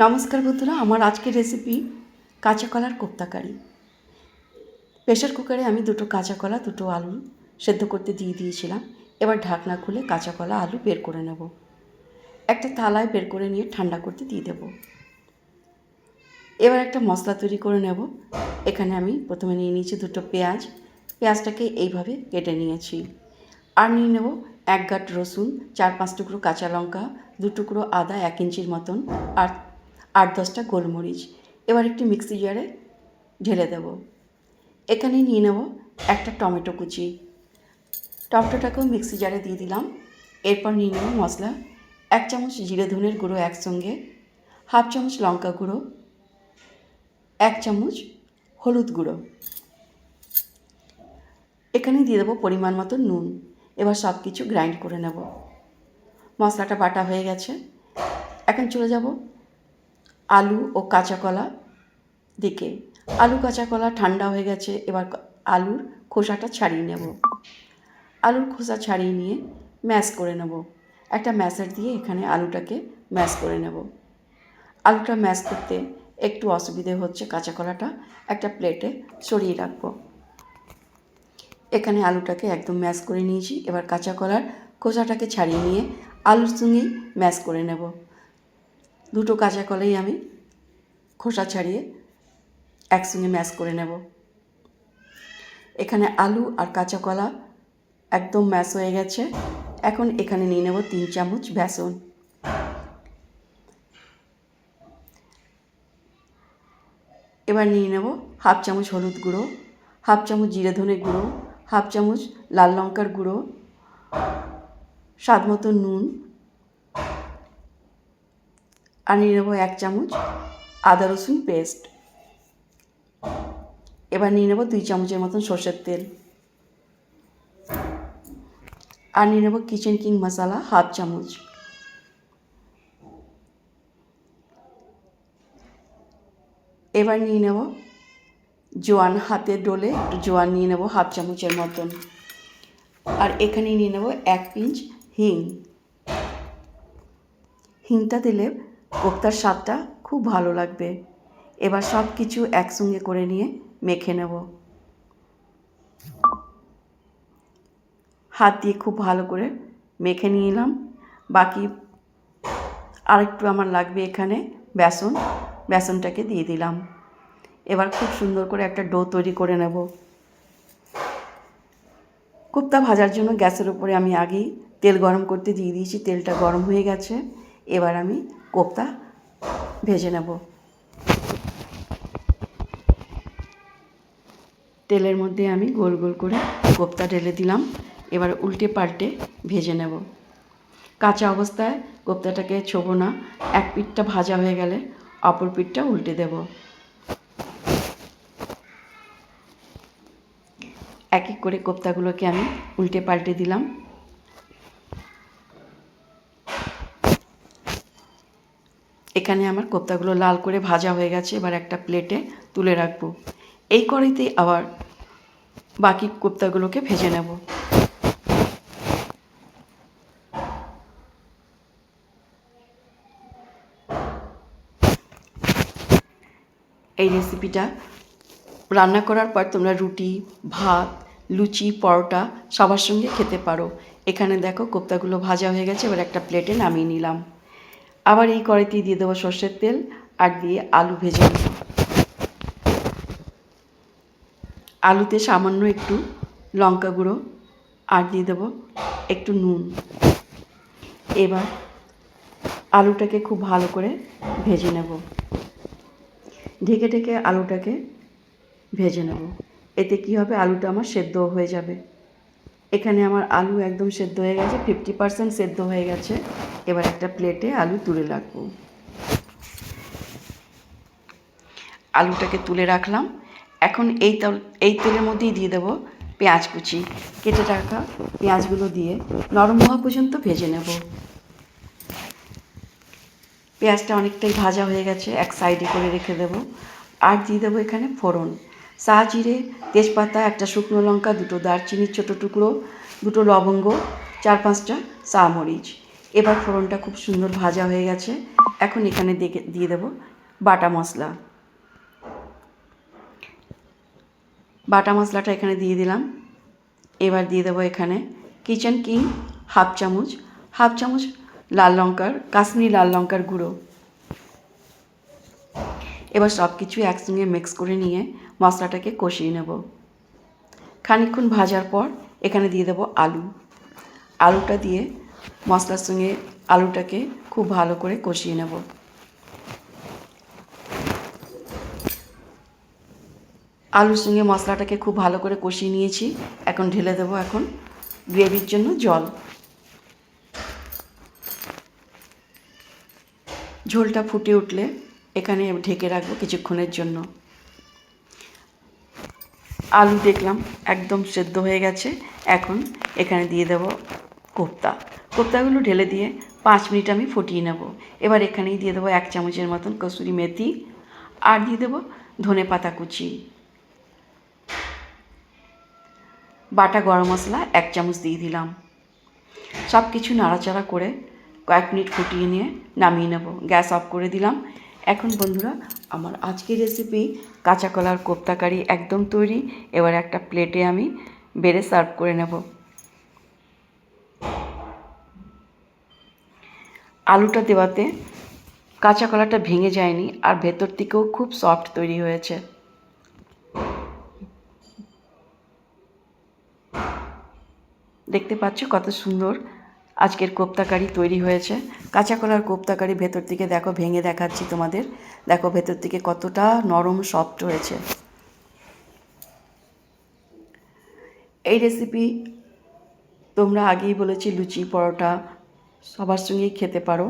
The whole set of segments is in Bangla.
নমস্কার বন্ধুরা, আমার আজকের রেসিপি কাঁচা কলার কোপ্তা কারি। প্রেশার কুকারে আমি দুটো কাঁচা কলা দুটো আলু সেদ্ধ করতে দিয়ে দিয়েছিলাম। এবার ঢাকনা খুলে কাঁচা কলা আলু বের করে নেব। একটা থালায় বের করে নিয়ে ঠান্ডা করতে দিয়ে দেব। এবার একটা মশলা তৈরি করে নেব। এখানে আমি প্রথমে নিয়ে নিয়েছি দুটো পেঁয়াজটাকে এইভাবে কেটে নিয়েছি। আর নিয়ে নেব 1 গাঁট রসুন, 4-5 টুকরো কাঁচা লঙ্কা, 2 টুকরো আদা 1 ইঞ্চির মতন, আর 8-10টা গোলমরিচ। এবার একটি মিক্সি জারে ঢেলে দেব। এখানে নিয়ে নেব একটা টমেটো কুচি, টমেটোটাকেও মিক্সি জারে দিয়ে দিলাম। এরপর নিয়ে নেব মশলা, 1 চামচ জিরে ধনের গুঁড়ো একসঙ্গে, 1/2 চামচ লঙ্কা গুঁড়ো, 1 চামচ হলুদ গুঁড়ো। এখানে দিয়ে দেবো পরিমাণ মতো নুন। এবার সব কিছু গ্রাইন্ড করে নেব। মশলাটা বাটা হয়ে গেছে। এখন চলে যাব আলু ও কাঁচা কলা দিকে। আলু কাঁচা কলা ঠান্ডা হয়ে গেছে। এবার আলুর খোসাটা ছাড়িয়ে নেব। আলুর খোসা ছাড়িয়ে নিয়ে ম্যাশ করে নেব। একটা ম্যাশার দিয়ে এখানে আলুটাকে ম্যাশ করে নেব। আলুটা ম্যাশ করতে একটু অসুবিধে হচ্ছে, কাঁচা কলাটা একটা প্লেটে সরিয়ে রাখবো। এখানে আলুটাকে একদম ম্যাশ করে নিয়েছি। এবার কাঁচা কলার খোসাটাকে ছাড়িয়ে নিয়ে আলুর সঙ্গেই ম্যাশ করে নেব। দুটো কাঁচা কলাই আমি খোসা ছাড়িয়ে একসঙ্গে ম্যাশ করে নেব। এখানে আলু আর কাঁচা কলা একদম ম্যাশ হয়ে গেছে। এখন এখানে নিয়ে নেব 3 চামচ বেসন। এবার নিয়ে নেব 1/2 চামচ হলুদ গুঁড়ো, 1/2 চামচ জিরে ধনে গুঁড়ো, 1/2 চামচ লাল লঙ্কার গুঁড়ো, স্বাদ মতো নুন, আর নিয়ে নেব 1 চামচ আদা রসুন পেস্ট। এবার নিয়ে নেব 2 চামচের মতন সর্ষের তেল, আর নিয়ে নেব কিচেন কিং মশলা 1/2 চামচ। এবার নিয়ে নেব জোয়ান, হাতে ডলে একটু জোয়ান নিয়ে নেব 1/2 চামচের মতন, আর এখানে নিয়ে নেব 1 পিঞ্চ হিং। হিংটা দিলে কোপ্তার স্বাদটা খুব ভালো লাগবে। এবার সব কিছু একসঙ্গে করে নিয়ে মেখে নেব। হাত দিয়ে খুব ভালো করে মেখে নিলাম। বাকি আরেকটু আমার লাগবে এখানে বেসনটাকে দিয়ে দিলাম। এবার খুব সুন্দর করে একটা ডো তৈরি করে নেব। কোপ্তা ভাজার জন্য গ্যাসের উপরে আমি আগেই তেল গরম করতে দিয়ে দিয়েছি। তেলটা গরম হয়ে গেছে। এবার আমি কোপ্তা ভেজে নেব। তেলের মধ্যে আমি গোল গোল করে কোপ্তা ঢেলে দিলাম। এবার উল্টে পাল্টে ভেজে নেব। কাঁচা অবস্থায় কোপ্তাটাকে ছোবো না। এক পিঠটা ভাজা হয়ে গেলে অপর পিঠটা উল্টে দেব। এক এক করে কোপ্তাগুলোকে আমি উল্টে পাল্টে দিলাম। এখানে আমার কোপ্তাগুলো লাল করে ভাজা হয়ে গেছে। এবার একটা প্লেটে তুলে রাখবো। এই কড়াইতেই আবার বাকি কোপ্তাগুলোকে ভেজে নেব। এই রেসিপিটা রান্না করার পর তোমরা রুটি, ভাত, লুচি, পরোটা সবার সঙ্গে খেতে পারো। এখানে দেখো কোপ্তাগুলো ভাজা হয়ে গেছে। এবার একটা প্লেটে নামিয়ে নিলাম। আবার এই কড়াইতেই দিয়ে দেবো সর্ষের তেল, আর দিয়ে আলু ভেজে নেব। আলুতে সামান্য একটু লঙ্কা গুঁড়ো আর দিয়ে দেবো একটু নুন। এবার আলুটাকে খুব ভালো করে ভেজে নেব। ঢেকে ঢেকে আলুটাকে ভেজে নেব। এতে কি হবে, আলুটা আমার সেদ্ধ হয়ে যাবে। এখানে আমার আলু একদম সেদ্ধ হয়ে গেছে, 50% সেদ্ধ হয়ে গেছে। এবার একটা প্লেটে আলু তুলে রাখবো। আলুটাকে তুলে রাখলাম। এখন এই তেলের মধ্যেই দিয়ে দেবো পেঁয়াজ কুচি। কেটে রাখা পেঁয়াজগুলো দিয়ে নরম হওয়া পর্যন্ত ভেজে নেব। পেঁয়াজটা অনেকটাই ভাজা হয়ে গেছে, এক সাইডে করে রেখে দেব। আর দিয়ে দেবো এখানে ফোড়ন, জিরে, তেজপাতা, একটা শুকনো লঙ্কা, দুটো দারচিনির ছোটো টুকরো, দুটো লবঙ্গ, 4-5টা চামরিচ। এবার ফোড়নটা খুব সুন্দর ভাজা হয়ে গেছে। এখন এখানে দিয়ে দেব বাটা মশলা। বাটা মশলাটা এখানে দিয়ে দিলাম। এবার দিয়ে দেবো এখানে কিচেন কিং হাফ চামচ কাশ্মীরি লাল লঙ্কার গুঁড়ো। এবার সব কিছু একসঙ্গে মিক্স করে নিয়ে মশলাটাকে কষিয়ে নেব। খানিকক্ষণ ভাজার পর এখানে দিয়ে দেবো আলুটা দিয়ে মশলার সঙ্গে আলুটাকে খুব ভালো করে কষিয়ে নেব। আলুর সঙ্গে মশলাটাকে খুব ভালো করে কষিয়ে নিয়েছি। এখন ঢেলে দেবো গ্রেভির জন্য জল। ঝোলটা ফুটে উঠলে এখানে ঢেকে রাখবো কিছুক্ষণের জন্য। আলু দেখলাম একদম সেদ্ধ হয়ে গেছে। এখন এখানে দিয়ে দেব কোপ্তাগুলো ঢেলে দিয়ে 5 মিনিট আমি ফুটিয়ে নেব। এবার এখানেই দিয়ে দেবো 1 চামচের মতন কসুরি মেথি, আর দিয়ে দেবো ধনেপাতা কুচি, বাটা গরম মশলা 1 চামচ দিয়ে দিলাম। সব কিছু নাড়াচাড়া করে কয়েক মিনিট ফুটিয়ে নিয়ে নামিয়ে নেব। গ্যাস অফ করে দিলাম। এখন বন্ধুরা, আমার আজকের রেসিপি কাঁচা কলার কোপ্তা কারি একদম তৈরি। এবার একটা প্লেটে আমি বেড়ে সার্ভ করে নেব। আলুটা দেওয়াতে কাঁচা কলাটা ভেঙে যায়নি, আর ভেতর থেকেও খুব সফট তৈরি হয়েছে। দেখতে পাচ্ছ কত সুন্দর আজকের কোপ্তা কারি তৈরি হয়েছে। কাঁচা কলার কোপ্তা কারি ভেতর থেকে দেখো, ভেঙে দেখাচ্ছি তোমাদের। দেখো ভেতর থেকে কতটা নরম সফট হয়েছে। এই রেসিপি তোমরা আগেই বলেছি লুচি পরোটা সবার সঙ্গেই খেতে পারো।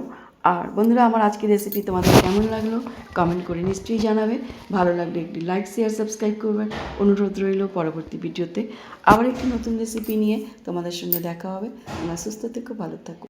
আর বন্ধুরা, আমার আজকের রেসিপি তোমাদের কেমন লাগলো কমেন্ট করে নিশ্চয়ই জানাবে। ভালো লাগলে একটি লাইক শেয়ার সাবস্ক্রাইব করবে অনুরোধ রইল। পরবর্তী ভিডিওতে আবার একটি নতুন রেসিপি নিয়ে তোমাদের সঙ্গে দেখা হবে। তোমরা সুস্থ থেকো, ভালো থাকো।